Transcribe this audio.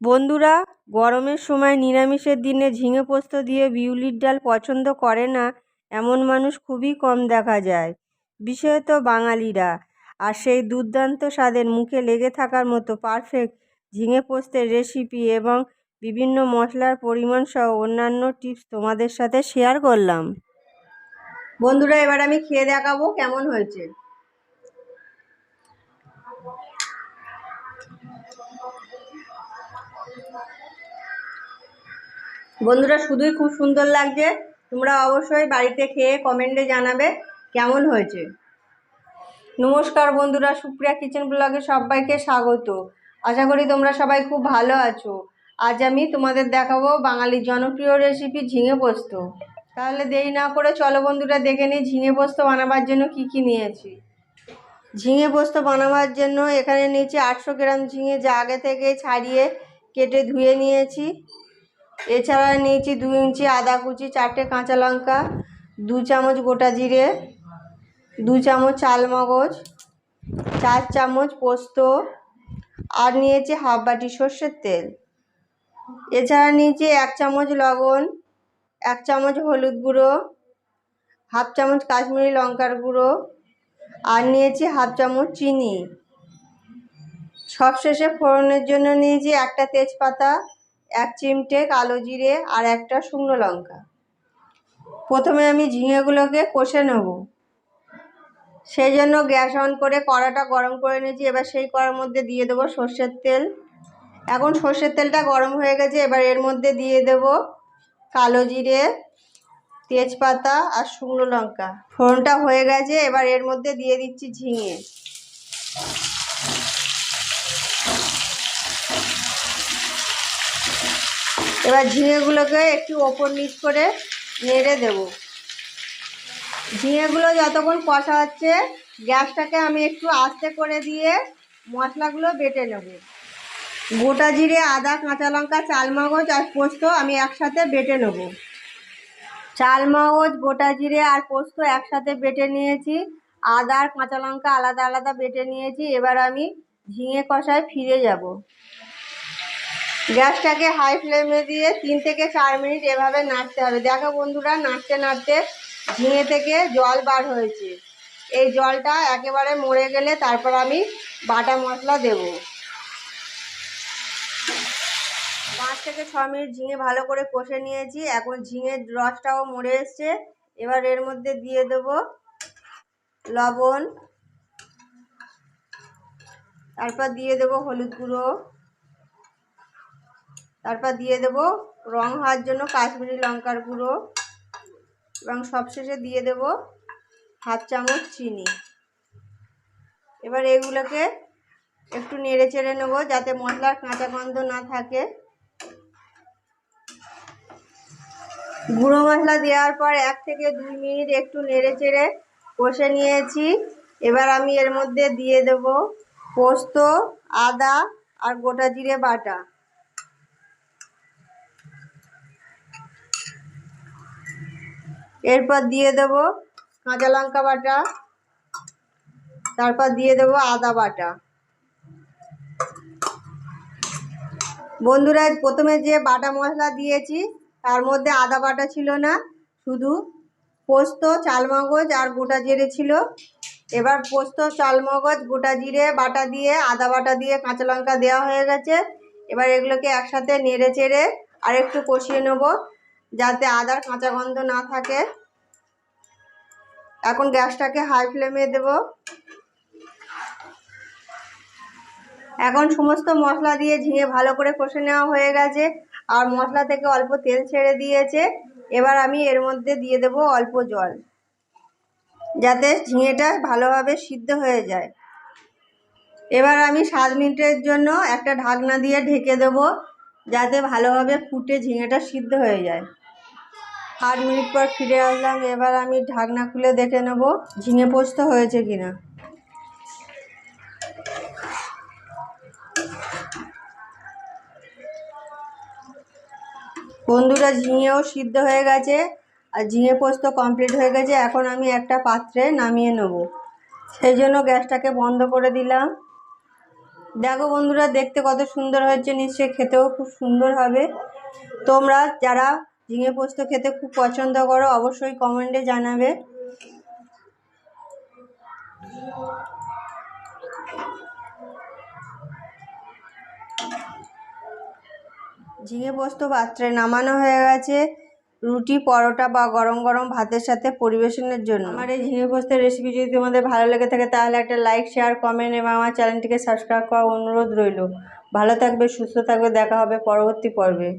বন্ধুরা, গরমের সময় নিরামিষের দিনে ঝিঙে পোস্ত দিয়ে বিউলির ডাল পছন্দ করে না এমন মানুষ খুবই কম দেখা যায়, বিশেষত বাঙালিরা। আর সেই দুর্দান্ত স্বাদের মুখে লেগে থাকার মতো পারফেক্ট ঝিঙে পোস্তের রেসিপি এবং বিভিন্ন মশলার পরিমাণ সহ অন্যান্য টিপস তোমাদের সাথে শেয়ার করলাম। বন্ধুরা, এবার আমি খেয়ে দেখাবো কেমন হয়েছে। বন্ধুরা, শুধুই খুব সুন্দর লাগছে। তোমরা অবশ্যই বাড়িতে খেয়ে কমেন্টে জানাবে কেমন হয়েছে। নমস্কার বন্ধুরা, সুপ্রিয়া কিচেন ব্লগে সবাইকে স্বাগত। আশা করি তোমরা সবাই খুব ভালো আছো। আজ আমি তোমাদের দেখাবো বাঙালির জনপ্রিয় রেসিপি ঝিঙে পোস্ত। তাহলে দেরি না করে চলো বন্ধুরা দেখে নিই ঝিঙে পোস্ত বানাবার জন্য কি কি নিয়েছি। ঝিঙে পোস্ত বানাবার জন্য এখানে নিয়েছি 800 গ্রাম ঝিঙে, যা আগে থেকে ছাড়িয়ে কেটে ধুয়ে নিয়েছি। এছাড়া নিয়েছি 2 ইঞ্চি আদা কুচি, 4টে কাঁচা লঙ্কা, 2 চামচ গোটা জিরে, 2 চামচ চাল মগজ, 4 চামচ পোস্ত, আর নিয়েছি হাফ বাটি সর্ষের তেল। এছাড়া নিয়েছি 1 চামচ লবণ, 1 চামচ হলুদ গুঁড়ো, হাফ চামচ কাশ্মীরি লঙ্কার গুঁড়ো, আর নিয়েছি হাফ চামচ চিনি। সবশেষে ফোড়নের জন্য নিয়েছি 1টা তেজপাতা, 1 চিমটে কালো জিরে, আর 1টা শুকনো লঙ্কা। প্রথমে আমি ঝিঙেগুলোকে কষে নেব। সেই জন্য গ্যাস অন করে কড়াটা গরম করে নিয়েছি। এবার সেই কড়ার মধ্যে দিয়ে দেবো সর্ষের তেল। এখন সর্ষের তেলটা গরম হয়ে গেছে। এবার এর মধ্যে দিয়ে দেব কালো জিরে, তেজপাতা আর শুকনো লঙ্কা। ফোড়নটা হয়ে গেছে। এবার এর মধ্যে দিয়ে দিচ্ছি ঝিঙে। এবার ঝিঙেগুলোকে একটু ওপর নিচ করে নেড়ে দেব। ঝিঙেগুলো যতক্ষণ কষা হচ্ছে, গ্যাসটাকে আমি একটু আস্তে করে দিয়ে মশলাগুলো বেটে নেব। গোটা জিরে, আদা, কাঁচা লঙ্কা, চাল মগজ আর পোস্ত আমি একসাথে বেটে নেব। চাল মগজ, গোটা জিরে আর পোস্ত একসাথে বেটে নিয়েছি। আদা আর কাঁচা লঙ্কা আলাদা আলাদা বেটে নিয়েছি। এবার আমি ঝিঙে কষায় ফিরে যাব। গ্যাসটাকে হাই ফ্লেমে দিয়ে 3 থেকে 4 মিনিট এভাবে নাড়তে হবে। দেখো বন্ধুরা, নাড়তে নাড়তে ঝিঙে থেকে জল বার হয়েছে। এই জলটা একেবারে মরে গেলে তারপর আমি বাটা মশলা দেব। 5 থেকে 6 মিনিট ঝিঙে ভালো করে কষে নিয়েছি। এখন ঝিঙের রসটাও মরে এসছে। এবার এর মধ্যে দিয়ে দেব লবণ, তারপর দিয়ে দেব হলুদ গুঁড়ো, তারপর দিয়ে দেব রং হওয়ার জন্য কাশ্মীরি লঙ্কার গুঁড়ো, এবং সবশেষে দিয়ে দেব হাফ চামচ চিনি। এবার এগুলোকে একটু নেড়ে চেড়ে নেবো যাতে মশলার কাঁচা গন্ধ না থাকে। গুঁড়ো মশলা দেওয়ার পর 1 থেকে 2 মিনিট একটু নেড়ে চেড়ে কষে নিয়েছি। এবার আমি এর মধ্যে দিয়ে দেব পোস্ত, আদা আর গোটা জিরে বাটা। এরপর দিয়ে দেব কাঁচা লঙ্কা বাটা, তারপর দিয়ে দেব আদা বাটা। বন্ধুরা, প্রথমে যে বাটা মশলা দিয়েছি তার মধ্যে আদা বাটা ছিল না, শুধু পোস্ত, চালমগজ আর গোটা জিরে ছিল। এবার পোস্ত, চালমগজ, গোটা জিরে বাটা দিয়ে, আদা বাটা দিয়ে, কাঁচা লঙ্কা দেওয়া হয়ে গেছে। এবার এগুলোকে একসাথে নেড়ে চেড়ে আর একটু কষিয়ে নেব যাতে আদার কাঁচা গন্ধ না থাকে। এখন গ্যাসটাকে হাই ফ্লেমে দেব। এখন সমস্ত মশলা দিয়ে ঝিঙে ভালো করে কষে নেওয়া হয়ে গেছে আর মশলা থেকে অল্প তেল ছেড়ে দিয়েছে। এবার আমি এর মধ্যে দিয়ে দেব অল্প জল, যাতে ঝিঙেটা ভালোভাবে সিদ্ধ হয়ে যায়। এবার আমি 7 মিনিটের জন্য একটা ঢাকনা দিয়ে ঢেকে দেব যাতে ভালোভাবে ফুটে ঝিঙেটা সিদ্ধ হয়ে যায়। 8 মিনিট পর ফিরে আসলাম। এবার আমি ঢাকনা খুলে দেখে নেব ঝিঙে পোস্ত হয়েছে কিনা। বন্ধুরা, ঝিঙেও সিদ্ধ হয়ে গেছে আর ঝিঙে পোস্ত কমপ্লিট হয়ে গেছে। এখন আমি একটা পাত্রে নামিয়ে নেব। সেই জন্য গ্যাসটাকে বন্ধ করে দিলাম। দেখো বন্ধুরা, দেখতে কত সুন্দর হয়েছে, নিশ্চয়ই খেতেও খুব সুন্দর হবে। তোমরা যারা ঝিঙে পোস্ত খেতে খুব পছন্দ করো অবশ্যই কমেন্টে জানাবে। ঝিঙে পোস্ত পাত্রে নামানো হয়ে গেছে রুটি, পরোটা বা গরম গরম ভাতের সাথে পরিবেশনের জন্য। আমার এই ঝিঙে পোস্তের রেসিপি যদি তোমাদের ভালো লেগে থাকে তাহলে একটা লাইক, শেয়ার, কমেন্ট এবং আমার চ্যানেলটিকে সাবস্ক্রাইব করার অনুরোধ রইল। ভালো থাকবে, সুস্থ থাকবে, দেখা হবে পরবর্তী পর্বে।